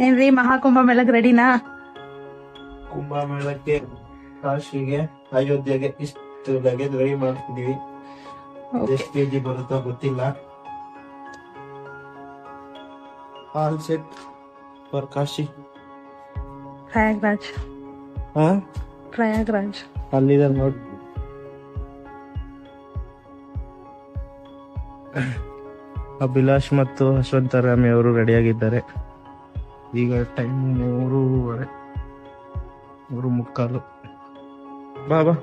ಏನ್ರಿ ಮಹಾಕುಂಭ ಮೇಳಕ್ ರೆಡಿನಾ? ಕುಂಭಮೇಳಕ್ಕೆ, ಕಾಶಿಗೆ, ಅಯೋಧ್ಯೆಗೆ ಇಷ್ಟು ಲಗೇಜ್ ರೆಡಿ ಮಾಡ್ತಿದೀವಿ. ಎಷ್ಟು ಕೆಜಿ ಬರುತ್ತೋ ಗೊತ್ತಿಲ್ಲ. All set for Kashi. Prayagraj ಅಲ್ಲಿದೆ ನೋಡಿ. ಅಭಿಲಾಷ್ ಮತ್ತು ಯಶವಂತರಾಮಿ ಅವರು ರೆಡಿಯಾಗಿದ್ದಾರೆ. ಈಗ ಟೈಮ್ 3:15, 3:45. ಬಾಬಾ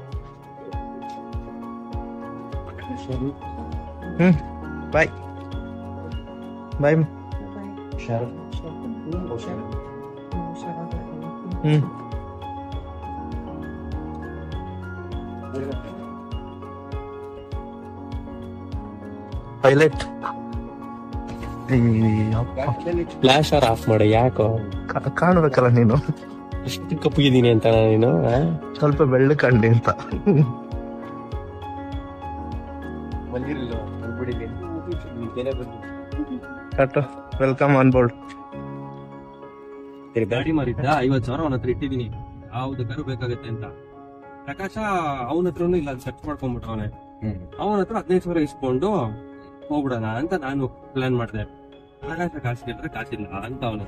bye bye. Pilot flash or off ಮಾಡ. ಯಾಕೋ ಕಾಣ್ಬೇಕಲ್ಲ ನೀನು, ಎಷ್ಟು ಕಪ್ಪಗಿದ್ದೀನಿ ಅಂತ ನೀನು. ಸ್ವಲ್ಪ ಬೆಳ್ಳ ಕಂಡಿ ಅಂತ. Welcome on board. ಗಾಡಿ ಮಾರಿದ್ದ 50,000 ಅವನ ಹತ್ರ ಇಟ್ಟಿದೀನಿ. ಯಾವ್ದು ಕರು ಬೇಕಾಗತ್ತೆ ಅಂತ. ಪ್ರಕಾಶ ಅವನ ಹತ್ರನು ಇಲ್ಲ, ಸರ್ಚ್ ಮಾಡ್ಕೊಂಡ್ಬಿಟ್ಟವನೆ. ಅವನ ಹತ್ರ 15,000 ಇಸ್ಕೊಂಡು ಹೋಗ್ಬಿಡೋಣ ಅಂತ ನಾನು ಪ್ಲಾನ್ ಮಾಡಿದೆ. ಪ್ರಕಾಶ ಕಾಸು ಕೇಳಿದ್ರೆ ಕಾಸಿಲ್ಲ ಅಂತ ಅವನು.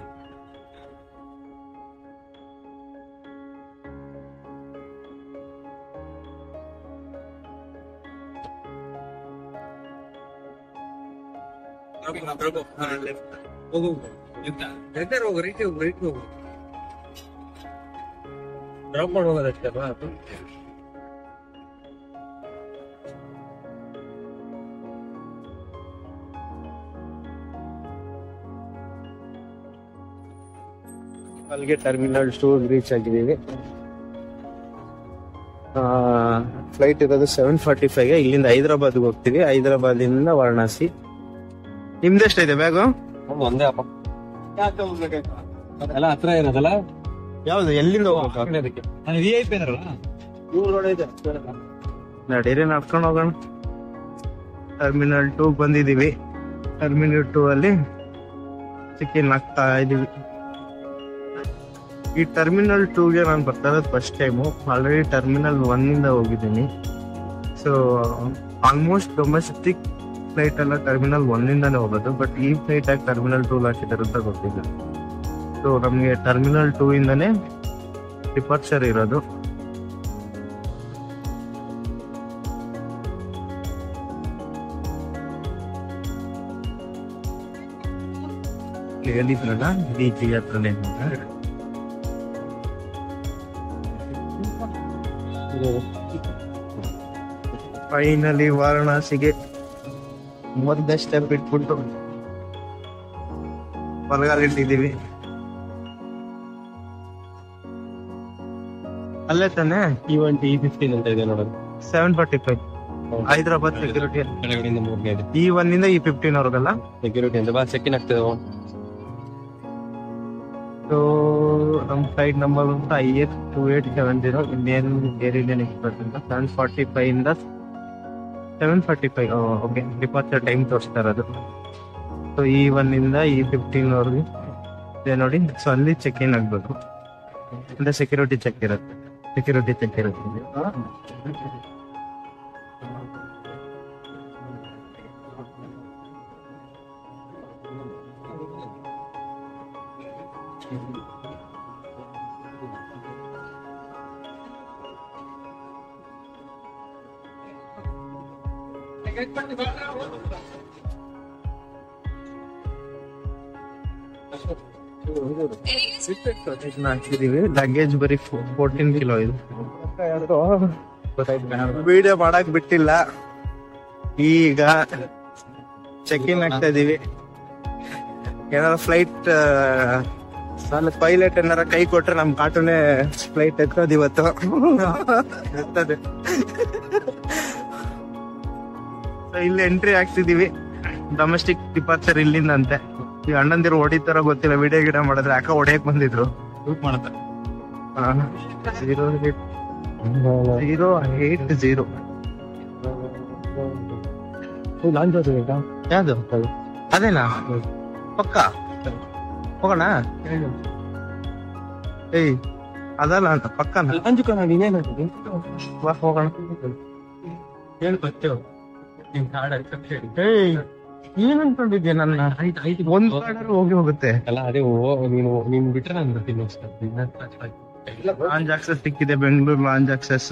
ಡ್ರಾಪ್ ಮಾಡಿ ಹೋಗೋದಷ್ಟೇ. ಅಲ್ಲಿಗೆ ಟರ್ಮಿನಲ್ 2 ರೀಚ್ ಆಗಿದ್ದೀವಿ. ಫ್ಲೈಟ್ ಇರೋದು 7:45ಗೆ. ಇಲ್ಲಿಂದ ಹೈದರಾಬಾದ್ಗೆ ಹೋಗ್ತೀವಿ. ಹೈದರಾಬಾದಿಂದ ವಾರಣಾಸಿ. ನಿಮ್ದೆಷ್ಟಿದೆ ಬ್ಯಾಗು? ಒಂದೇ ಅಪ್ಪ, ಎಲ್ಲ ಹತ್ರ ಇರೋದಲ್ಲ. ಯಾವ್ದು, ಎಲ್ಲಿಂದ ಹೋಗ್ಬೇಕು? VIP ನಡೀರಿ, ನಡ್ಕೊಂಡು ಹೋಗೋಣ. ಟರ್ಮಿನಲ್ 2 ಬಂದಿದೀವಿ. ಟರ್ಮಿನಲ್ 2 ಅಲ್ಲಿ ಚೆಕ್-ಇನ್ ಆಗ್ತಾ ಇದೀವಿ. ಈ ಟರ್ಮಿನಲ್ 2ಗೆ ನಾನು ಬರ್ತಾ ಇರೋದು ಫಸ್ಟ್ ಟೈಮು. ಆಲ್ರೆಡಿ ಟರ್ಮಿನಲ್ 1 ಹೋಗಿದ್ದೀನಿ. ಸೊ ಆಲ್ಮೋಸ್ಟ್ ಡೊಮೆಸ್ಟಿಕ್ ಫ್ಲೈಟ್ ಎಲ್ಲ ಟರ್ಮಿನಲ್ 1 ಹೋಗೋದು. ಬಟ್ ಈ ಫ್ಲೈಟ್ ಆಗಿ ಟರ್ಮಿನಲ್ 2 ಹಾಕಿದ್ದಾರೆ ಅಂತ ಗೊತ್ತಿಲ್ಲ. ಸೊ ನಮಗೆ ಟರ್ಮಿನಲ್ 2 ಡಿಪಾರ್ಚರ್ ಇರೋದು. ಹೇಳಿದ್ರಲ್ಲ ಬೀಚ್ ಹತ್ರನೇ. ಫೈನಲಿ ವಾರಣಾಸಿಗೆ ಮೊದಲ ಸ್ಟೆಪ್ ಇಟ್ಬಿಟ್ಟು ಹೊರಗಾಲಿಟ್ಟಿದ್ದೀವಿ. ಅಲ್ಲೇ ತಾನೆ E15 ಅಂತ ಇದೆ ನೋಡೋದು. 7:45 ಹೈದರಾಬಾದ್ ಸೆಕ್ಯೂರಿಟಿ. ಕೆಳಗಡೆಯಿಂದ 3ನೇ ಇದೆ. E1 ಇಂದ E15 ಅವ್ರಿಗಲ್ಲ ಸೆಕ್ಯೂರಿಟಿ ಅಂತ ಬಾ, ಚೆಕ್-ಇನ್ ಆಗ್ತದೆ. ಸೊ ನಮ್ಮ ಫ್ಲೈಟ್ ನಂಬರ್ ಬಂತು IS2870. Indian air Indian express ಅಂತ. 7:45 ಇಂದ 7:45. ಓಕೆ, ಡಿಪಾರ್ಚರ್ ಟೈಮ್ ತೋರಿಸ್ತಾ ಇರೋದು. ಸೊ E1 ಇಂದ E15 ಅವ್ರಿಗೆ ಇದೆ ನೋಡಿ. ಸೊ ಅಲ್ಲಿ ಚೆಕ್-ಇನ್ ಆಗ್ಬೇಕು ಅಂದ್ರೆ ಸೆಕ್ಯೂರಿಟಿ ಚೆಕ್ ಇರುತ್ತೆ. ಹಾಕಿದೀವಿ. ಲಗೇಜ್ ಬರೀ 14 ಕಿಲೋ ಇದೆ. ವಿಡಿಯೋ ಮಾಡಕ್ ಬಿಟ್ಟಿಲ್ಲ. ಈಗ ಚೆಕ್-ಇನ್ ಆಗ್ತಾ ಇದೀವಿ. ಏನಾರ ಫ್ಲೈಟ್ ಪೈಲಟ್ ಏನಾರ ಕೈ ಕೊಟ್ರೆ ನಮ್ ಕಾಟುನೇ ಫ್ಲೈಟ್ ಎತ್ತೋದು ಇವತ್ತು. ಎತ್ತದೆ. ಇಲ್ಲಿ ಎಂಟ್ರಿ ಆಗ್ತಿದೀವಿ. ಡೊಮೆಸ್ಟಿಕ್ ಡಿಪಾರ್ಚರ್ ಇಲ್ಲಿಂದ ಅಂತೆ. ಈ ಅಣ್ಣಂದಿರು ಹೊಡಿತಾರ ಗೊತ್ತಿಲ್ಲ. ವಿಡಿಯೋ ಗಿಡ ಮಾಡಿದ್ರೆ ಅಕ್ಕ ಹೊಡೆಯಕ್ ಬಂದಿದ್ರು. 080 ಯಾವ್ದು ಅದೇನಾ ಪಕ್ಕ ಹೋಗೋಣ ಏಯ್ ಅದಲ್ಲ ಅಂತ ಪಕ್ಕನ ಲಾಂಜ್ ಕಣ ನೀನೇನ ಬಾ ಹೋಗೋಣ ಹೇಳಿ ಬರ್ತೇವೆ ನಿಮ್ ಕಾರ್ಡ್ ಏಯ್ ಏನ್ ಅನ್ಕೊಂಡಿದ್ಯಾ ನನ್ನ ಒಂದ್ ಕಾರ್ಡಲ್ಲಿ ಹೋಗುತ್ತೆ ಅಲ್ಲ ಅದೇ ನೀನ್ ಬಿಟ್ರೆ ನಾನು ಬರ್ತೀನಿ ಲಾಂಜ್ ಆಕ್ಸೆಸ್ ಸಿಕ್ಕಿದೆ ಬೆಂಗಳೂರು ಲಾಂಜ್ ಆಕ್ಸೆಸ್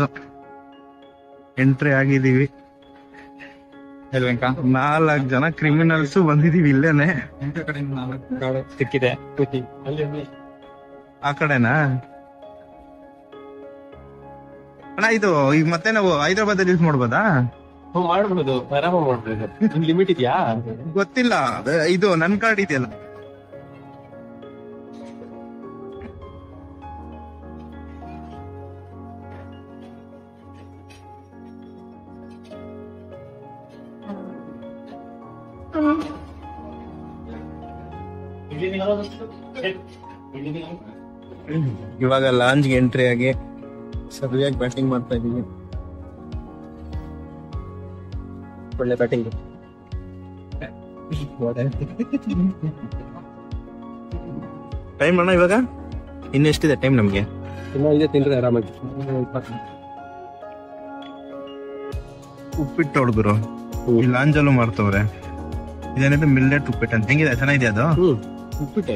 ಎಂಟ್ರಿ ಆಗಿದೀವಿ 4 ಜನ ಕ್ರಿಮಿನಲ್ಸ್ ಬಂದಿದೀವಿ ಇಲ್ಲೇನೆ ಸಿಕ್ಕಿದೆ ಆ ಕಡೆನಾ ಅಣ್ಣ ಇದು ಈಗ ಮತ್ತೆ ನಾವು ಹೈದರಾಬಾದ್ ಯೂಸ್ ಮಾಡ್ಬೋದಾ ಮಾಡ್ಬೋದು ಆರಾಮ ಮಾಡ್ಬೋದು ನಿಮ್ ಲಿಮಿಟ್ ಇದೆಯಾ ಗೊತ್ತಿಲ್ಲ ಇದು ನನ್ ಕಾರ್ಡ್ ಇದೆಯಲ್ಲ ಇವಾಗ ಲಾಂಜ್ಗೆ ಎಂಟ್ರಿ ಆಗಿ ಸರಿಯಾಗಿ ಬ್ಯಾಟಿಂಗ್ ಮಾಡ್ತಾ ಇದೀವಿ ಒಳ್ಳೆ ಬ್ಯಾಟಿಂಗ್ ಟೈಮ್ ಅಣ್ಣ ಇವಾಗ ಇನ್ನೆಷ್ಟಿದೆ ಟೈಮ್ ನಮ್ಗೆ ಇನ್ನ ಇದೆ ತಿಂದ್ರೆ ಆರಾಮಾಗಿ ಉಪ್ಪಿಟ್ಟು ಹುಡುಗರು ಈ ಲಾಂಜಲ್ಲೂ ಮಾಡ್ತವ್ರೆ ಇದೇನಿದೆ ಮಿಲ್ಲೆಟ್ ಉಪ್ಪಿಟ್ಟು ಅಂತ ಹೆಂಗಿದೆ ಚೆನ್ನಾಗಿದೆ ಅದು ಉಪ್ಪಿಟ್ಟೆ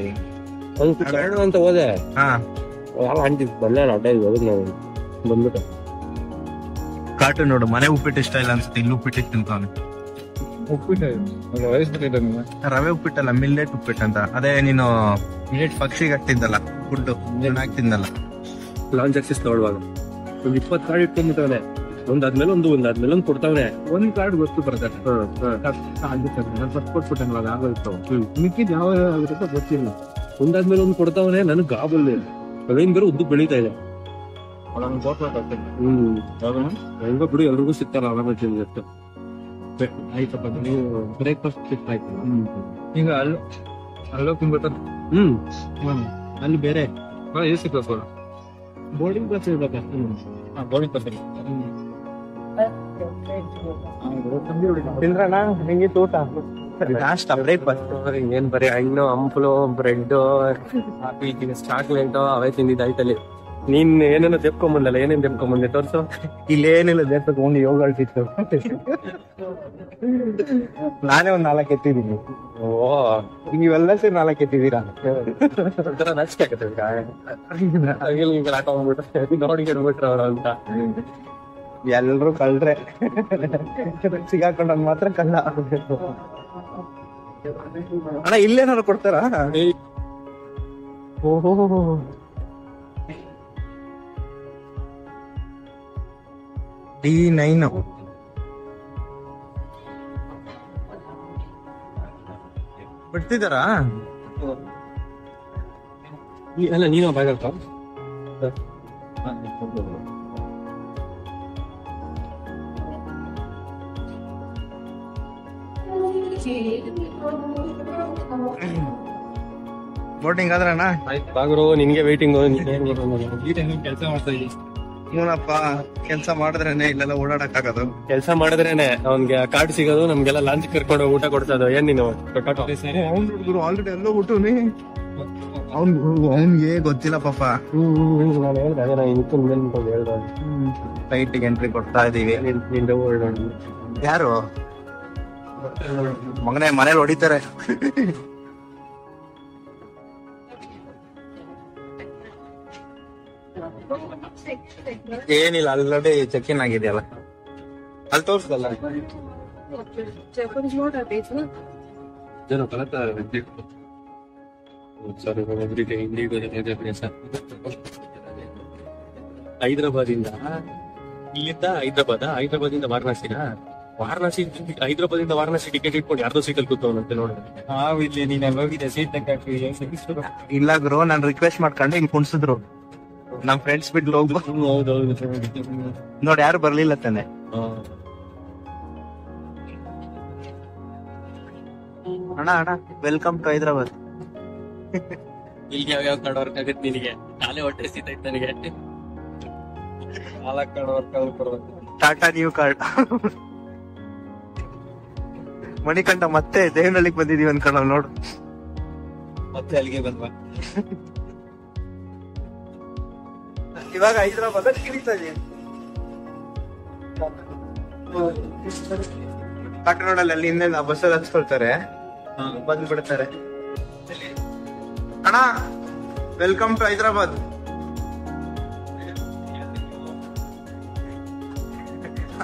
ಅಂತ ಹೋದೆ ಹಾ ಅಂಟಿದ್ ಬಲ್ಲೆ ಅಡ್ಡ ನಾವು ಬಂದ್ಬಿಟ್ಟು ಕಾರ್ಟೂನ್ ನೋಡು ಮನೆ ಉಪ್ಪಿಟ್ಟು ಇಷ್ಟ ಇಲ್ಲ ಅನ್ಸುತ್ತೆ ಇಲ್ಲಿ ಉಪ್ಪಿಟ್ಟು ತಿಂತಾನೆ ರವೆ ಉಪ್ಪಿಟ್ಟಲ್ಲ ಮಿಲ್ಲೆಟ್ ಉಪ್ಪಿಟ್ಟು ಅಂತ ಅದೇ ನೀನು ಪಕ್ಷಿಗೆ ಹಾಕ್ತಿದ್ದಲ್ಲ ಫುಡ್ ಹಾಕ್ತಿದ್ದಲ್ಲ ಲಾಂಚ್ ಆಕ್ಸಿಸ್ ನೋಡುವಾಗ ಒಂದ್ 20 ಕಾರ್ಡ್ ಇಟ್ಕೊಂಡ್ಬಿಟ್ಟವನೆ ಒಂದಾದ್ಮೇಲೆ ಒಂದಾದ್ಮೇಲೆ ಒಂದು ಕೊಡ್ತಾವನೆ ಒಂದ್ ಕಾರ್ಡ್ ಗೊತ್ತು ಬರ್ತಾರೆ ಫಸ್ಟ್ ಕೊಟ್ಬಿಟ್ಟೆ ಆಗೋಯ್ತು ಮಿಕ್ಕಿದ್ ಯಾವ ಆಗುತ್ತೆ ಗೊತ್ತಿಲ್ಲ ಒಂದಾದ್ಮೇಲೆ ಒಂದು ಕೊಡ್ತಾವನೆ ನನಗ್ ಗಾಬಲ್ಲಿ ಅವೇನ್ ಬೇರೆ ಉದ್ದು ಬೆಳೀತಾ ಇದೆ ಹೆಂಗ ಬಿಡು ಎಲ್ರಿಗೂ ಸಿಗ್ತಾರ ಆರಾಮ ತಿಂದಷ್ಟು ಆಯ್ತಪ್ಪ ನೀವು ಬ್ರೇಕ್ಫಾಸ್ಟ್ ಫಿಕ್ಸ್ ಆಯ್ತು ಈಗ ಅಲ್ಲೋ ತಿನ್ಬಿಟ್ಟ ಅಲ್ಲಿ ಬೇರೆ ಸಿಗ್ಬೇಕು ಬೋರ್ಡಿಂಗ್ ಬಸ್ ಇರ್ಬೇಕು ಬೋರ್ಡಿಂಗ್ ಬಸ್ ತಿಂದ್ರಣ್ಣ ಹೆಂಗಿತ್ತು ಊಟ ನಾಷ್ಟ ಬ್ರೇಕ್ಫಾಸ್ಟ್ ಏನ್ ಬರೀ ಹಣ್ಣು ಹಂಪಲು ಬ್ರೆಡ್ ಕಾಫಿ ಚಾಕ್ಲೇಟ್ ಅವೇ ತಿಂದಿದ್ದು ಆಯ್ತಲ್ಲಿ ನೀನ್ ಏನೇನೋ ತೆಪ್ಕೊಂಬಂದಲ್ಲ ಏನೇನ್ ತೆಪ್ಕೊಂಬಂದೆ ತೋರ್ಸು ಇಲ್ಲೇನಿಲ್ಲ ದೇಶಕ್ಕೆ ಓನ್ಲಿ ಯೋಗ ಇತ್ತು ನಾನೇ ಒಂದ್ 4 ಎತ್ತಿದೀನಿ ಓ ನೀವೆಲ್ಲ ಸೇರಿ 4 ಎತ್ತಿದೀರಾ ನಾಚಿಕೆ ಆಗತ್ತೆ ಹಾಕೊಂಡ್ಬಿಟ್ರೆ ನೋಡಿ ಬಿಟ್ರ ಅವ್ರ ಅಂತ ಎಲ್ರು ಕಳ್ರೆ ಸಿಗಾಕೊಂಡಂಗ್ ಮಾತ್ರ ಕಳ್ಳ ಅಣ್ಣ ಇಲ್ಲೇನಾರು ಕೊಡ್ತಾರ ಓಹೋ D9 ಬಿಡ್ತಿದಾರಾ ಅಲ್ಲ ನೀನು ಬಾಯ್ತ ಬೋಟಿಂಗ್ ಆದ್ರಣ್ಣ ಬಾಗರು ನಿನ್ಗೆ ವೈಟಿಂಗ್ ಕೆಲಸ ಮಾಡ್ತಾ ಇದ್ದೀನಿ ಹೂನಪ್ಪ ಕೆಲ್ಸ ಮಾಡಿದ್ರೇನೆ ಇಲ್ಲೆಲ್ಲ ಓಡಾಡಕ್ ಆಗೋದು ಕೆಲಸ ಮಾಡಿದ್ರೇನೆ ಅವ್ನ್ಗೆ ಕಾರ್ಡ್ ಸಿಗೋದು ನಮ್ಗೆಲ್ಲ ಲಾಂಚ್ ಕರ್ಕೊಂಡು ಊಟ ಕೊಡ್ಸೋದು ಏನ್ ನೀನು ಅವ್ನ್ ಹುಡುಗರು ಆಲ್ರೆಡಿ ಎಲ್ಲೋ ಹುಟ್ಟುನಿ ಅವ್ನ್ಗೆ ಗೊತ್ತಿಲ್ಲ ಪಾಪ ನಾನು ಹೇಳ್ದೆ ಅದೇ ನಾನು ಇನ್ಕಮ್ ಹೇಳ್ದೆ ಫ್ಲೈಟಿಗೆ ಎಂಟ್ರಿ ಕೊಡ್ತಾ ಇದೀವಿ ಯಾರು ಮಗನೇ ಮನೇಲಿ ಹೊಡಿತಾರೆ ಏನಿಲ್ಲ ಆಲ್ರೆಡಿ ಚೆಕ್ ಇನ್ ಆಗಿದೆಯಲ್ಲ ಅಲ್ಲಿ ತೋರಿಸ್ದಲ್ಲ ಹೈದರಾಬಾದ್ ಇಂದ ಇಲ್ಲಿಂದ ಹೈದರಾಬಾದ್ ಇಂದ ವಾರಣಾಸಿ ಹೈದರಾಬಾದ್ ಇಂದ ವಾರಣಾಸಿ ಟಿಕೆಟ್ ಇಟ್ಕೊಂಡು ಯಾರ್ದೋ ಸೀಟಲ್ಲಿ ಕೂತವನಂತೆ ನೋಡಿ ಇಲ್ಲಿ ನೀನ್ ಹೋಗಿದ್ದೆ ಸೀಟ್ ಇಲ್ಲ ಗುರು ನಾನ್ ರಿಕ್ವೆಸ್ಟ್ ಮಾಡ್ಕೊಂಡು ಹಿಂಗ್ ಕುಣ್ಸಿದ್ರು ನಮ್ ಫ್ರೆಂಡ್ಸ್ ಬಿಟ್ಟು ಹೋಗ್ಬೋದು ನೋಡಿ ಯಾರು ಬರ್ಲಿಲ್ಲ ತಾನೆ ಅಣ್ಣ ವೆಲ್ಕಮ್ ಟು ಹೈದರಾಬಾದ್ ಇಲ್ಲಿ ಯಾವ್ಯಾವ ಕಾರ್ಡ್ ವರ್ಕ್ ಆಗತ್ತೆ ನಿನಗೆ ನಾಳೆ ಹೊಟ್ಟೆ ಸಿಗ್ತೈತೆ ನನಗೆ 4 ಕಾರ್ಡ್ ವರ್ಕ್ ಆಗಿ ಕೊಡ್ಬೇಕು ಟಾಟಾ ನ್ಯೂ ಕಾರ್ಡ್ ಮಣಿಕಂಠ ಮತ್ತೆ ದೇವನಹಳ್ಳಿಗೆ ಬಂದಿದೀವಿ ಅನ್ಕೊಂಡ್ ನೋಡು. ಮತ್ತೆ ಅಲ್ಲಿಗೆ ಬಂದ್ವಾ? ಇವಾಗ ಹೈದರಾಬಾದ್ ಇಳಿತಾ ಇದೀವಿ. ರೋಡಲ್ಲಿ ಅಲ್ಲಿ ಹಿಂದೆ ಬಸ್ಸಲ್ಲಿ ಹಚ್ಕೊಳ್ತಾರೆ, ಬಂದ್ಬಿಡ್ತಾರೆ. ಅಣ್ಣ ವೆಲ್ಕಮ್ ಟು ಹೈದರಾಬಾದ್.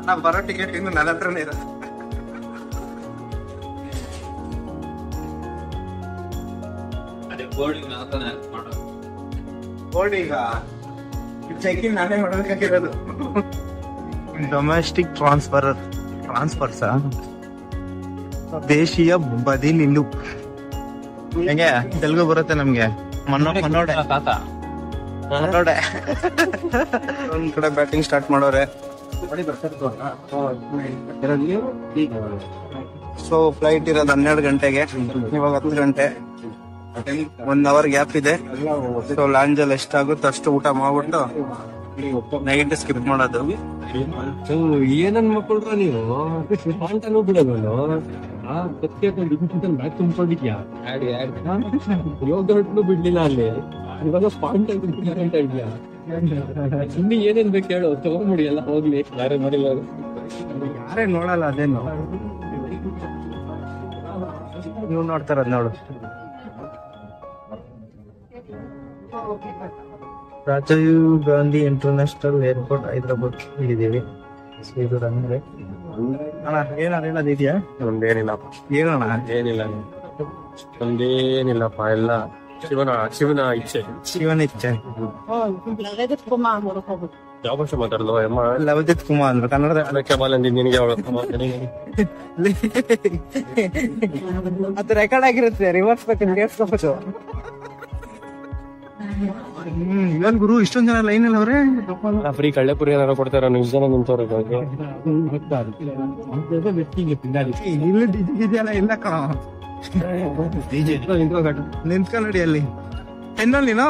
ನಾ ಬರೋ ಟಿಕೆಟ್ ಇನ್ನು ನನ್ನ ಹತ್ರನೇ ಇರೋದು. ಬೋರ್ಡಿಂಗ್ ಚೆಕ್-ಇನ್ ನಾನೇ ಮಾಡಬೇಕಾಗಿರೋದು. ಡೊಮೆಸ್ಟಿಕ್ ಟ್ರಾನ್ಸ್ಫರ್ಸ್ ದೇಶೀಯ ಬದಿ ನಿಲ್ಲು. ಹೆಂಗೆ ತೆಲುಗು ಬರುತ್ತೆ ನಮ್ಗೆ? ಮನ್ನೋಡೆ ಒಂದ್ ಕಡೆ ಬ್ಯಾಟಿಂಗ್ ಸ್ಟಾರ್ಟ್ ಮಾಡೋರೆ. ಸೊ ಫ್ಲೈಟ್ ಇರೋದು 12 ಗಂಟೆಗೆ, ಇವಾಗ 10 ಗಂಟೆ, 1 ಅವರ್ ಗ್ಯಾಪ್ ಇದೆ. ಸೊ ಲಾಂಜ್ ಅಲ್ಲಿ ಎಷ್ಟಾಗುತ್ತೆ ಅಷ್ಟು ಊಟ ಮಾಡ್ಬಿಟ್ಟು ನೈಟ್ ಸ್ಕಿಪ್ ಮಾಡೋದು. ಏನನ್ ಮಕ್ಕಳ್ರ ನೀವು ಪಾಂಟನು ಬಿಡೋದು ಬ್ಯಾಗ್ ತುಂಬಿಕೊಂಡಿದ್ಯಾ? ಯೋಗ ಹೊಟ್ಟು ಬಿಡ್ಲಿಲ್ಲ ಅಲ್ಲಿ, ಇವಾಗ ಪಾಂಟ್ ಅಂತ ಇದ್ಯಾ? ಸುಮ್ಮನೆ ಏನೇನ್ ಬೇಕು ಹೇಳು, ತಗೊಂಡ್ಬಿಡಿ ಎಲ್ಲ ಹೋಗ್ಲಿ. ಯಾರೇ ಮಾಡಿಲ್ಲ, ಯಾರೇ ನೋಡಲ್ಲ. ಅದೇನು ನೀವು ನೋಡ್ತಾರದ್ ನೋಡು. ರಾಜೀವ್ ಗಾಂಧಿ ಇಂಟರ್ನ್ಯಾಷನಲ್ ಏರ್ಪೋರ್ಟ್ ಹೈದರಾಬಾದ್ ಇಲ್ಲಿದ್ದೀವಿ. ಇದು ರಂಗ್ರೆ ಅಣ್ಣ, ಏನಾರ ಹೇಳೋದಿದ್ಯಾ? ಒಂದೇನಿಲ್ಲಪ್ಪ. ಏನಣ್ಣ? ಒಂದೇನಿಲ್ಲಪ್ಪ, ಎಲ್ಲ ಶಿವನ ಇಚ್ಛೆ. ಶಿವನ ಇಚ್ಛೆ. ಯಾವ ಭಾಷೆ ಮಾತಾಡಲ್ವ ಅಮ್ಮ? ಲವಜಿತ್ ಕುಮಾರ್ ಅಂದ್ರೆ ಕನ್ನಡದ ನಿನಗೆ ಅದು ರೆಕಾರ್ಡ್ ಆಗಿರುತ್ತೆ, ರಿವರ್ಸ್ ಕೇಳಿಸ್ಕೋಬಹುದು. ಇವನ್ ಗುರು ಇಷ್ಟೊಂದ್ ಜನ ಲೈನ್ ಅಲ್ಲಿ ಅವ್ರೆ. ಫ್ರೀ ಕಳ್ಳೆಪುರಿ ಏನಾರು ಕೊಡ್ತಾರ? ಇಷ್ಟು ಜನ ನಿಂತವ್ರೆ. ಇಲ್ಲಿ ಇದೆಯಲ್ಲ, ಇಲ್ಲ ಕಣ ನಿಂತ್ಕೊಂಡ್ ನೋಡಿ ಅಲ್ಲಿ. ಹೆಣ್ಣಲ್ಲಿ ನೀನು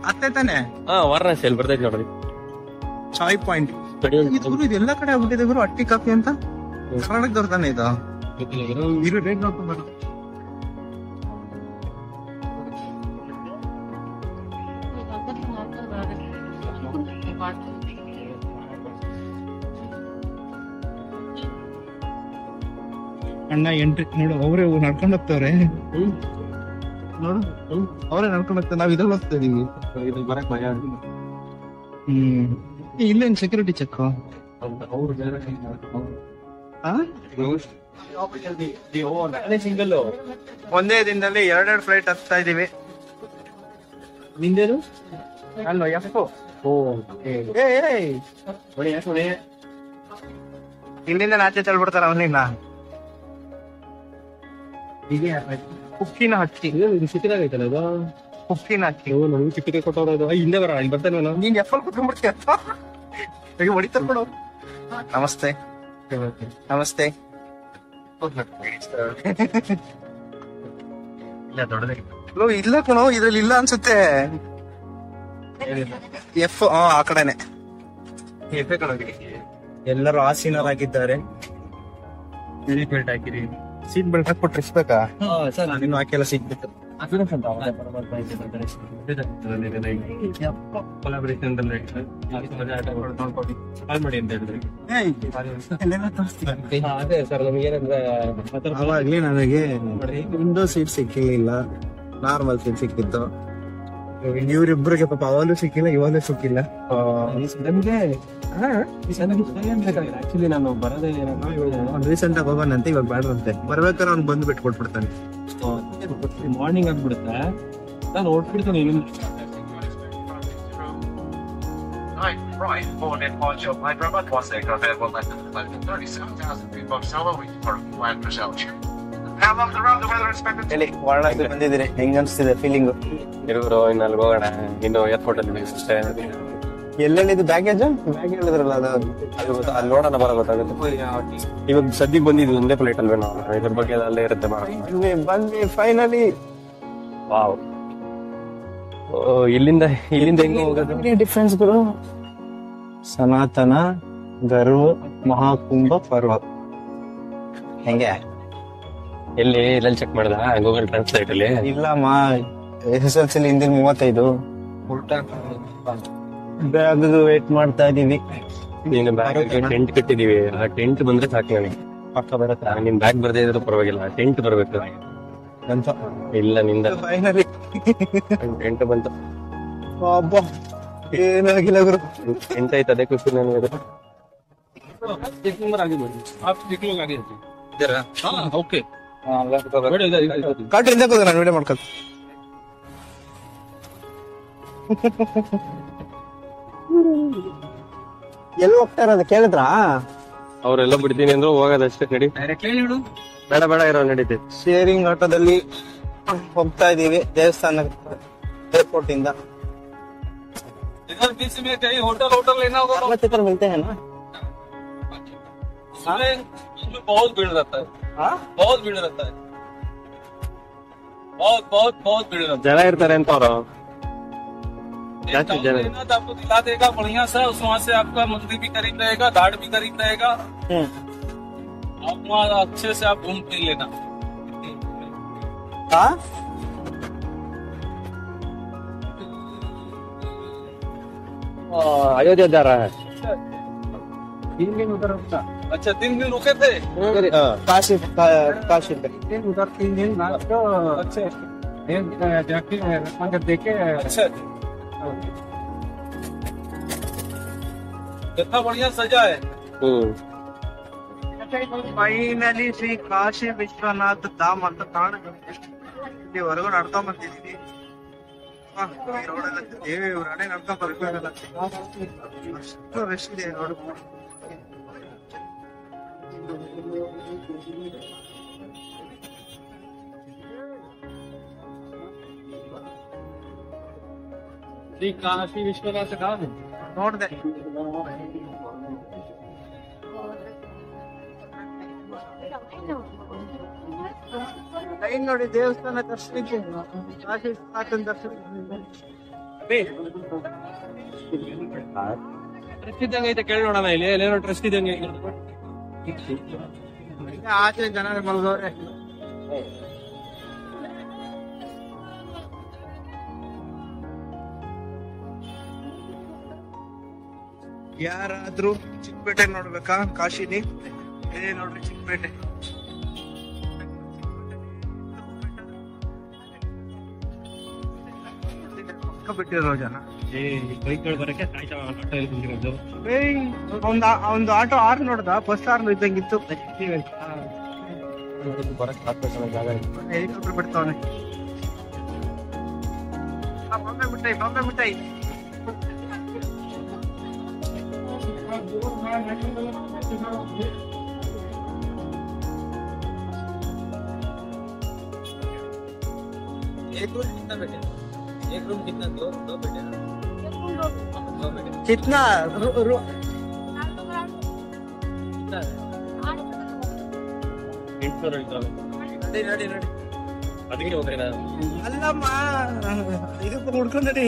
ಅತ್ತೆ ತಾನೆ? ವಾರಣಾಸಿ ಅಲ್ಲಿ ಬರ್ತೈತಿ ನೋಡ್ರಿ, ಚಾಯ್ ಪಾಯಿಂಟ್. ಗುರು ಇದು ಎಲ್ಲ ಕಡೆ ಆಗ್ಬಿಟ್ಟಿದೆ ಗುರು, ಅಟ್ಟಿ ಕಾಫಿ ಅಂತ. ಕರ್ನಾಟಕದವ್ರ ತಾನೆ ಇದು? ಇರು ರೇಟ್ ನೋಡ್ಕೊಂಡ್ ಬರ. ಅಣ್ಣ ಎಂಟ್ರಿ ನೋಡು, ಅವರೇ ನಡ್ಕೊಂಡ್ ಹೋಗ್ತವ್ರೆ ನೋಡು, ಅವರೇ ನಡ್ಕೊಂಡ್ ಹೋಗ್ತಾರೆ. ನಾವ್ ಇದ್ರಲ್ಲಿ ಹೋಗ್ತಾ ಇದೀವಿ. ಬರಕ್ ಭಯ. ಇಲ್ಲೇನ್ ಸೆಕ್ಯೂರಿಟಿ ಚೆಕ್? ಸಿಂಗಲ್ ಒಂದೇ ದಿನದಲ್ಲಿ 2 ಫ್ಲೈಟ್ ಹತ್ತಾ ಇದೀವಿ. ನಿಂದೇನು? ಅಲ್ವಾ ಎಫ್? ಇಲ್ಲಿಂದ ನಾಚೆ ಚಲ್ಬಿಡ್ತಾರ ಅವನಿನ್ನ. ಉಕ್ಕಿನ ಹಕ್ಕಿ, ಇದು ಸಿಟಿದಾಗ ಐತಲ್ಲ ಇದು, ಉಕ್ಕಿನ ಹಕ್ಕಿ. ನಮ್ಗೆ ಚಿಕ್ಕ ಕೊಟ್ಟವ್ರ ಇದು. ಹಿಂದೆ ಬರ, ಇಲ್ಲಿ ಬರ್ತಾನೆ ನಾನು. ನೀನ್ ಎಫಲ್ ಕುತ್ಕೊಂಡ್ಬಿಡ್ತೀಯ, ಹೊಡಿತಾರ ಕೊಡು. ನಮಸ್ತೆ ನಮಸ್ತೆ. ಇಲ್ಲ ಕಣೋ, ಇದ್ರಲ್ಲಿ ಇಲ್ಲ ಅನ್ಸುತ್ತೆ. ಎಫ್ ಆ ಕಡೆನೆ. ಎಲ್ಲರೂ ಆಸೀನರಾಗಿದ್ದಾರೆ. ಸೀಟ್ ಬೆಲ್ಟ್ ಹಾಕಿರಿ. ಸೀಟ್ ಬೆಲ್ಟ್ ಹಾಕ್ಬಿಟ್ರೆ ಇಸ್ಬೇಕಾ? ಇನ್ನು ಹಾಕಿಲ್ಲ ಸೀಟ್ ಬೆಲ್ಟ್. ಕೊಲಾಬ್ರೇಷನ್ ಕಾಲ್ ಮಾಡಿ ಅಂತ ಹೇಳಿದ್ರಿ. ಅದೇ ಸರ್, ನಮ್ಗೆ ಏನಂದ್ರೆ ಅವಾಗ್ಲೇ ನನಗೆ ವಿಂಡೋ ಸೀಟ್ ಸಿಕ್ಕಿರ್ಲಿಲ್ಲ, ನಾರ್ಮಲ್ ಸೀಟ್ ಸಿಕ್ಕಿತ್ತು. ಇವ್ರಿಬ್ರಿಗೆ ಪಾಪ ಅವನು ಸಿಕ್ಕಿಲ್ಲ, ಇವನು ಸಿಕ್ಕಿಲ್ಲ. ಆಕ್ಚುಲಿ ನಾನು ಬರೋದೇ ರೀಸೆಂಟ್ ಆಗಿ ಹೋಗೋಣಂತೆ, ಇವಾಗ ಬೇಡಂತೆ. ಬರ್ಬೇಕಾದ್ರೆ ಅವ್ನು ಬಂದು ಬಿಟ್ಟು ಕೊಟ್ಬಿಡ್ತಾನೆ. ಮಾರ್ನಿಂಗ್ ಆಗ್ಬಿಡುತ್ತೆ, ನಾನು ಹೊಟ್ಬಿಡ್ತೀನಿ. Right, for departure of Hyderabad was available at 37,000 people following for land result. How long around the weather expected? ಹೇಳಿ, ವಾರಣಾಸಿ ಬಂದಿದ್ದೀರಿ, ಹೆಂಗ್ ಅನ್ಸ್ತಿದೆ ಫೀಲಿಂಗು? ತಿರುಗುರು, ಇನ್ನು ಅಲ್ಲಿ ಹೋಗೋಣ. ಇನ್ನು ಏರ್ಪೋರ್ಟ್ ಅಲ್ಲಿ ಅಷ್ಟೇ. ಎಲ್ಲೆಲ್ಲಿದ್ದು ಬ್ಯಾಗೇಜ್ ಹೇಳಿದ್ರಲ್ಲ, ಅದು ಅಲ್ಲಿ ನೋಡೋಣ, ಬರ ಗೊತ್ತಾಗುತ್ತೆ. ಇವಾಗ ಸದ್ಯಕ್ಕೆ ಬಂದಿದ್ದು ಒಂದೇ ಫ್ಲೈಟ್ ಅಲ್ವೇ ನಾವು, ಇದ್ರ ಬಗ್ಗೆ ಅಲ್ಲೇ ಇರುತ್ತೆ. ಬಂದ್ವಿ ಫೈನಲಿ. ವಾವ್, ಇಲ್ಲಿಂದ ಹೆಂಗ ಹೋಗೋದು? ಡಿಫ್ರೆನ್ಸ್ಗಳು. ಸನಾತನ ಗರ್ವ ಮಹಾಕುಂಭ ಪರ್ವ ಹೆಂಗೆ ಎಲ್ಲೆಲ್ಲಿ ಚೆಕ್ ಮಾಡ್ದ ಗೂಗಲ್ ಟ್ರಾನ್ಸ್ಲೇಟ್ ಅಲ್ಲಿ? ಇಲ್ಲಮ್ಮ, SSLC ಹಿಂದಿನ 35 ಬ್ಯಾಗ್ ವೇಟ್ ಮಾಡ್ತಾ ಇದೀವಿ. ನೀನು ಬ್ಯಾಗ್ ಟೆಂಟ್ ಕಟ್ಟಿದೀವಿ, ಆ ಟೆಂಟ್ ಬಂದ್ರೆ ಸಾಕು ನನಗೆ. ಪಕ್ಕ ಬರತ್ತಾ? ನಿನ್ ಬ್ಯಾಗ್ ಬರ್ದೇ ಇದ್ರು ಪರವಾಗಿಲ್ಲ, ಟೆಂಟ್ ಬರ್ಬೇಕು. ಇಲ್ಲ ನಿಂದ ಫೈನಲಿ ಟೆಂಟ್ ಬಂತು. ಅಬ್ಬಾ ಏನಾಗಿಲ್ಲ ಗುರು. ಟೆಂಟ್ ಆಯ್ತು, ಅದೇ ಖುಷಿ ನನಗೆ. ಕಾಟ್ರಿ ನಾನು ವಿಡಿಯೋ ಮಾಡ್ಕೊತ. ಎಲ್ಲಿ ಹೋಗ್ತಾ ಇರೋದು ಕೇಳಿದ್ರಾ? ಅವ್ರೆಲ್ಲ ಬಿಡ್ತೀನಿ ಅಂದ್ರು ಹೋಗೋದಷ್ಟೇ. ನಡಿ, ಬೇಡ ಬೇಡ ಇರೋ ನಡೀತಿ. ಶೇರಿಂಗ್ ಆಟೋದಲ್ಲಿ ಹೋಗ್ತಾ ಇದೀವಿ ದೇವಸ್ಥಾನ ಏರ್ಪೋರ್ಟ್ ಇಂದ. होटल लेना होगा चित्र मिलते हैं ना? इसमें बहुत भीड़ रहता है। बहुत भीड़ रहता है, बहुत भीड़ रहता है। जरा इर्तारे ಅಂತ ಅವರು जन तो आपको दिला देगा बढ़िया सा। वहाँ से आपका मंदिर भी करीब रहेगा, घाट भी करीब रहेगा। आप वहाँ अच्छे से आप घूम फिर लेना। अयोध्या जा रहा है। 3 दिन उधर रुकता। अच्छा 3 दिन रुके थे काशी पे। 3 दिन अच्छा जाके मंदिर देखे। अच्छा कितना बढ़िया सजा है। ಫೈನಲಿ ಶ್ರೀ ಕಾಶಿ ವಿಶ್ವನಾಥ್ ಧಾಮ್ ಅಂತ ಕಾಣುತ್ತೆ. ಇಲ್ಲಿ ಹೊರಗಡೆ ನಡ್ಕೊಂಡ್ ಬಂದಿದೀವಿ. ದೇವ್ರಡೆ ನಡ್ಕೊಂಡ್ ಬರ್ಬೇಕಲ್ಲ, ಅಷ್ಟು ರಶ್ ಇದೆ ರೋಡ್. श्री काशी विश्वनाथ धाम ನೋಡ್ದೆ. ಲೈನ್ ನೋಡಿ ದೇವಸ್ಥಾನ ದರ್ಶನಕ್ಕೆ, ಕಾಶಿ ವಿಶ್ವನಾಥನ ದರ್ಶನಕ್ಕೆ. ಟ್ರಸ್ಟ್ ಇದ್ದಂಗೆ ಐತೆ, ಕೇಳಿ ನೋಡೋಣ. ಇಲ್ಲಿ ಎಲ್ಲೇನೋ ಟ್ರಸ್ಟ್ ಇದ್ದಂಗೆ. ಆಚೆ ಜನ ಮಲಗವ್ರೆ. ಯಾರಾದ್ರೂ ಚಿಕ್ಕಪೇಟೆ ನೋಡ್ಬೇಕಾ ಕಾಶಿಲಿ? ನೋಡ್ರಿ ಚಿಕ್ಕಪೇಟೆ. ಪಕ್ಕ ಬಿಟ್ಟಿರೋ ಜನ. ಒಂದು ಆಟೋ ಆರ್ ನೋಡ್ದ, ಬಸ್ ಆರ್ ಇದ್ದಂಗಿತ್ತು. ಹೆಲಿಕಾಪ್ಟರ್ ಬಿಡ್ತಾವನೆ. ಬಾಂಬೆ ಮಿಠಾಯಿ. एक रूम कितना? दो बेटे। कितना? ಅದಕ್ಕೆ ಹೋಗ್ತೇನೆ ಅಲ್ಲಮ್ಮ, ಇದಕ್ಕೆ ಹುಡ್ಕೊಂಡಿ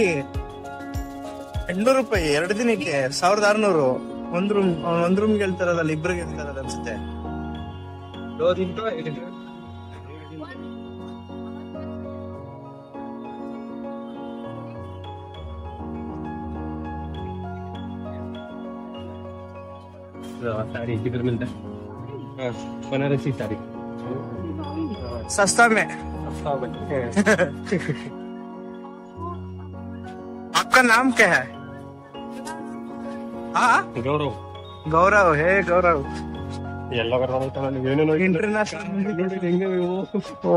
800 ರೂಪಾಯಿ 2 ದಿನಕ್ಕೆ 1600. ಒಂದ್ ರೂಮ್ ಹೇಳ್ತಾರಲ್ಲ, ಇಬ್ರಿಗೆ ಹೇಳ್ತಾರಲ್ಲ ಅನ್ಸುತ್ತೆ. 2 दिन तो साड़ी किधर मिलता है? बनारसी साड़ी सस्ता में। आपका नाम क्या है? हाँ, ಗೌರವ್. ಹೇ ಗೌರವ್, ಎಲ್ಲ ಬರ್ತಾನ ನೀವೇನೇನೋ ಇಂಟರ್ನ್ಯಾಷನಲ್ ಹೆಂಗೆ ನೀವು. ಓ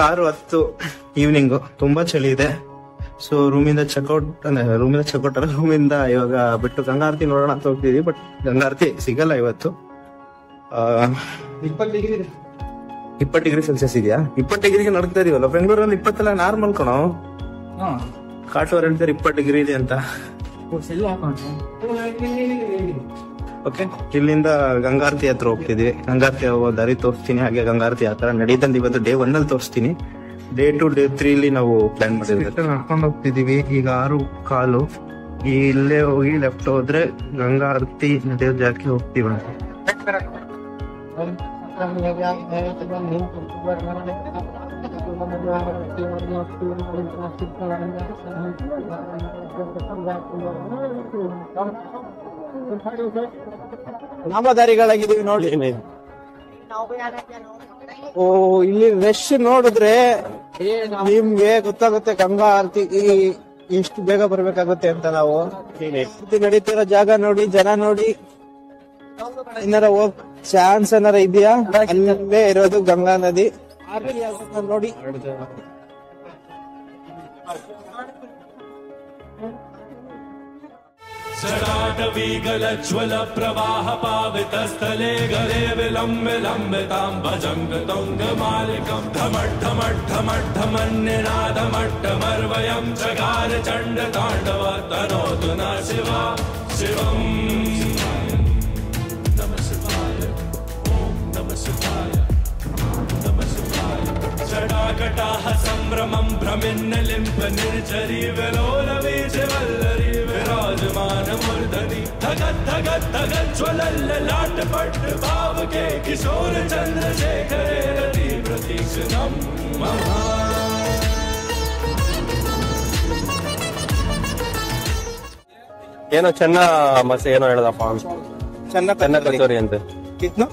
ಆರು 10 ಈವ್ನಿಂಗ್. ತುಂಬಾ ಚಳಿ ಇದೆ. ಸೊ ರೂಮಿಂದ ಇವಾಗ ಬಿಟ್ಟು ಗಂಗಾರತಿ ನೋಡೋಣ ಅಂತ ಹೋಗ್ತಿದೀವಿ. ಬಟ್ ಗಂಗಾರತಿ ಸಿಗಲ್ಲ ಇವತ್ತು. 20 ಡಿಗ್ರಿ ಸೆಲ್ಸಿಯಸ್ ಇದೆಯಾ? 20 ಡಿಗ್ರಿಗೆ ನಡ್ತಾ ಇದೀವಲ್ಲ. ಬೆಂಗಳೂರಲ್ಲಿ 20 ನಾರ್ಮಲ್ ಕಣೋ. ಕಾಟೋರ್ ಹೇಳ್ತಾರೆ 20 ಡಿಗ್ರಿ ಇದೆ ಅಂತ. ಓಕೆ, ಇಲ್ಲಿಂದ ಗಂಗಾರತಿ ಹತ್ರ ಹೋಗ್ತಿದ್ವಿ. ಗಂಗಾರತಿ ಹೋಗೋ ದಾರಿ ತೋರಿಸ್ತೀನಿ, ಹಾಗೆ ಗಂಗಾರತಿ ಆ ತರ ನಡೀತಂದು ಇವತ್ತು ಡೇ 1 ಅಲ್ಲಿ ತೋರಿಸ್ತೀನಿ. ಡೇ 2 ಡೇ 3 ಇಲ್ಲಿ ನಾವು ಪ್ಲಾನ್ ಮಾಡಿದ್ವಿ. ನಡ್ಕೊಂಡು ಹೋಗ್ತಿದೀವಿ. ಈಗ 6:15. ಇಲ್ಲೇ ಹೋಗಿ ಲೆಫ್ಟ್ ಹೋದ್ರೆ ಗಂಗಾರತಿ ನಡೆಯೋ ಜಾಗಕ್ಕೆ ಹೋಗ್ತೀವಿ. ನಾಮಧಾರಿಗಳಾಗಿದ್ದೀವಿ ನೋಡಿ. ಓ, ಇಲ್ಲಿ ರಶ್ ನೋಡಿದ್ರೆ ನಿಮ್ಗೆ ಗೊತ್ತಾಗುತ್ತೆ ಗಂಗಾ ಆರತಿ ಎಷ್ಟು ಬೇಗ ಬರ್ಬೇಕಾಗುತ್ತೆ ಅಂತ. ನಾವು ನಡೀತಿರೋ ಜಾಗ ನೋಡಿ, ಜನ ನೋಡಿ, ಏನಾರ ಹೋಗ್ ಚಾನ್ಸ್ ಏನಾರ ಇದೆಯಾ? ಅಲ್ಲೇ ಇರೋದು ಗಂಗಾ ನದಿ. ಆರತಿ ನೋಡಿ. जडाटवीगलज्ज्वल प्रवाह पावितस्थले गले विलम्ब लम्बितां भजङ्ग तुङ्गमालिकं धमड्ढमड्ढमड्ढमन्निनादमट्टमर्वयं जगार चण्डताण्डव तनोतु न शिवा शिवम् नमः शिवाय ॐ नमः शिवाय नमः शिवाय। जडाकटाः सम्भ्रमं भ्रमिन्नलिम्ब निर्झरी विलोलवीजवल्लरी विराजमानमूर्धनि धगत् धगत् धगत् ज्वलल्ललाट पट्ट भावके किशोर चन्द्रशेखरे रति प्रतीक्षणं महा। ಏನೋ ಚೆನ್ನ ಮಸೆ ಏನೋ ಹೇಳದಪ್ಪ. ಚೆನ್ನ ಕಚೋರಿ ಅಂತೆ. ಕಿತ್ನು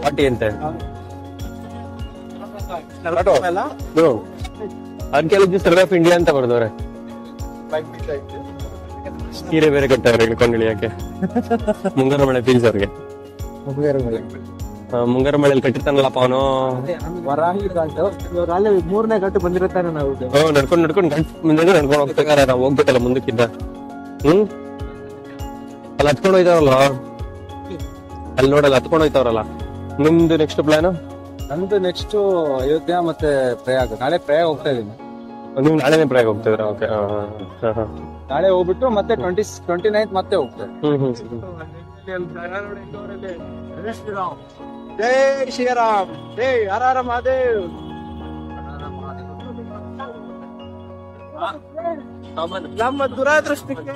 ಪಾಟಿ ಅಂತೆ. ಆರ್ಕಿಯಾಲಜಿ ಸರ್ವೆ ಆಫ್ ಇಂಡಿಯಾ ಅಂತ ಬರ್ದವ್ರೆ. ಸೀರೆ ಬೇರೆ ಕಟ್ಟವ್ರೆ ಇಳ್ಕೊಂಡು ಇಳಿಯಕ್ಕೆ. ಮುಂಗಾರು ಮಳೆ ಫೀಲ್ಸ್ ಅವ್ರಿಗೆ. ಮುಂಗಾರು ಮಳೆಯಲ್ಲಿ ಕಟ್ಟಿರ್ತಾನಲ್ಲಪ್ಪ ಅವನು. ಮೂರನೇ ಗಂಟೆ ಬಂದಿರುತ್ತಾನೆ. ನಾವು ನಡ್ಕೊಂಡು ನಡ್ಕೊಂಡು ಹೋಗ್ಬೇಕಾರೆ ನಾವು ಹೋಗ್ಬೇಕಲ್ಲ ಮುಂದಕ್ಕಿಂತ. ಅಲ್ಲಿ ಹತ್ಕೊಂಡು ಹೋಯ್ತಾರಲ್ಲ, ಅಲ್ಲಿ ನೋಡಲ್ಲ ಹತ್ಕೊಂಡು ಹೋಯ್ತಾವ್ರಲ್ಲ. ನಿಮ್ದು ನೆಕ್ಸ್ಟ್ ಪ್ಲಾನ್? ನಂದು ನೆಕ್ಸ್ಟ್ ಅಯೋಧ್ಯ ಮತ್ತೆ ಪ್ರಯಾಗ್. ನಾಳೆ ಪ್ರಯಾಗ್ ಹೋಗ್ತಾ ಇದೀನಿ. ನೀವು ನಾಳೆನೇ ಪ್ರಯಾಗ್ ಹೋಗ್ತಿದ್ರ? ಓಕೆ, ನಾಳೆ ಹೋಗ್ಬಿಟ್ಟು ಮತ್ತೆ 29th ಮತ್ತೆ ಹೋಗ್ತೇವೆ. ಜೈ ಶ್ರೀರಾಮ್, ಜೈ ಹರ ಹರ ಮಹಾದೇವ್. ನಮ್ಮ ದುರಾದೃಷ್ಟಕ್ಕೆ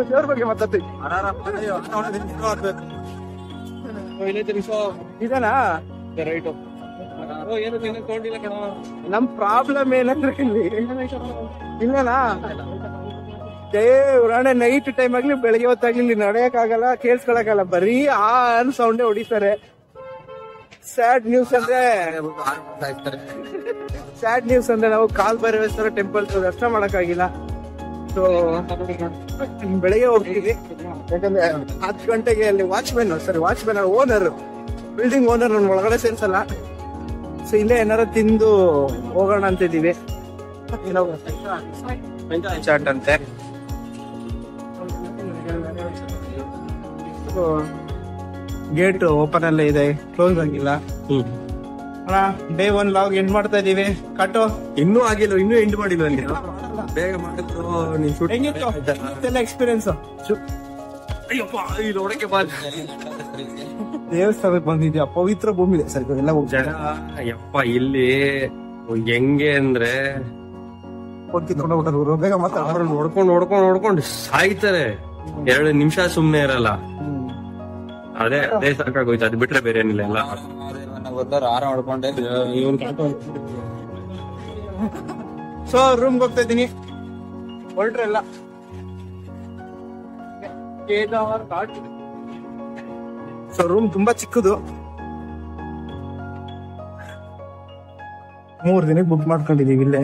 ದೇವ್ರ ಬಗ್ಗೆ ಮಾತಾಡ್ತೀವಿ. ಇದನಾ ರೈಟ್. ಏನು ತಗೊಂಡಿಲ್ಲ ಕಣ. ನಮ್ ಪ್ರಾಬ್ಲಮ್ ಏನಂದ್ರೆ ಇಲ್ಲಿ ಇಲ್ಲನಾ ದೇವ್ರಾಣೆ ನೈಟ್ ಟೈಮ್ ಆಗ್ಲಿ ಬೆಳಿಗ್ಗೆ ಹೊತ್ತಾಗ್ಲಿ ಇಲ್ಲಿ ನಡೆಯಕ್ ಆಗಲ್ಲ, ಕೇಳ್ಸ್ಕೊಳಕ್ ಬರೀ ಆನ್ ಸೌಂಡೇ ಹೊಡಿತಾರೆ. ಸ್ಯಾಡ್ ನ್ಯೂಸ್ ಅಂದ್ರೆ ನಾವು ಕಾಲ್ ಭೈರವೇಶ್ವರ ಟೆಂಪಲ್ ದರ್ಶನ ಮಾಡಕ್ಕಾಗಿಲ್ಲ. ಸೊ ಬೆಳಿಗ್ಗೆ ಹೋಗ್ತೀವಿ, ಯಾಕಂದ್ರೆ 10 ಗಂಟೆಗೆ ಅಲ್ಲಿ ವಾಚ್ಮೆನ್ ಓನರ್, ಬಿಲ್ಡಿಂಗ್ ಓನರ್ ನನ್ ಒಳಗಡೆ ಸೇರ್ಸಲ್ಲ. ಸೊ ಇಲ್ಲೇ ಏನಾರ ತಿಂದು ಹೋಗೋಣ ಅಂತಿದೀವಿ. ಚಾಟ್ ಅಂತೆ. ಗೇಟ್ ಓಪನ್ ಅಲ್ಲೇ ಇದೆ, ಕ್ಲೋಸ್ ಆಗಿಲ್ಲ. ಅಣ್ಣ ಡೇ 1 ಲಾಗ್ ಎಂಡ್ ಮಾಡ್ತಾ ಇದೀವಿ. ಕಟ್ಟು ಇನ್ನೂ ಆಗಿಲ್ಲ, ಇನ್ನೂ ಎಂಡ್ ಮಾಡಿಲ್ಲ. ಬೇಗ ಮಾಡಿದ್ರು. ಹೆಂಗಿತ್ತು ಎಕ್ಸ್ಪೀರಿಯನ್ಸ್? ದೇವಸ್ಥಾನಕ್ಕೆ ಬಂದಿದ್ಯಾ? ಪವಿತ್ರ ಭೂಮಿ ಇದೆ ಸರ್ ಎಲ್ಲ. ಜನ ಯಪ್ಪ ಇಲ್ಲಿ ಹೆಂಗೆ ಅಂದ್ರೆ ಬೇಗ ಮಾತಾಡ. ನೋಡ್ಕೊಂಡು ಸಾಯ್ತಾರೆ. 2 ನಿಮಿಷ ಸುಮ್ನೆ ಇರಲ್ಲ. ಅದೇ ಸಾಕಾಗೋಯ್ತು. ಅದು ಬಿಟ್ರೆ ಬೇರೆ ಏನಿಲ್ಲ. ಎಲ್ಲ ಆರ ಮಾಡ್ಕೊಂಡೆ. ಸೊ ರೂಮ್ಗೆ ಹೋಗ್ತಾ ಇದ್ದೀನಿ. ಹೊರಟ್ರೆಲ್ಲ ಸೊ ರೂಮ್ ತುಂಬಾ ಚಿಕ್ಕದು. 3 ದಿನಕ್ಕೆ ಬುಕ್ ಮಾಡ್ಕೊಂಡಿದೀವಿ ಇಲ್ಲೇ.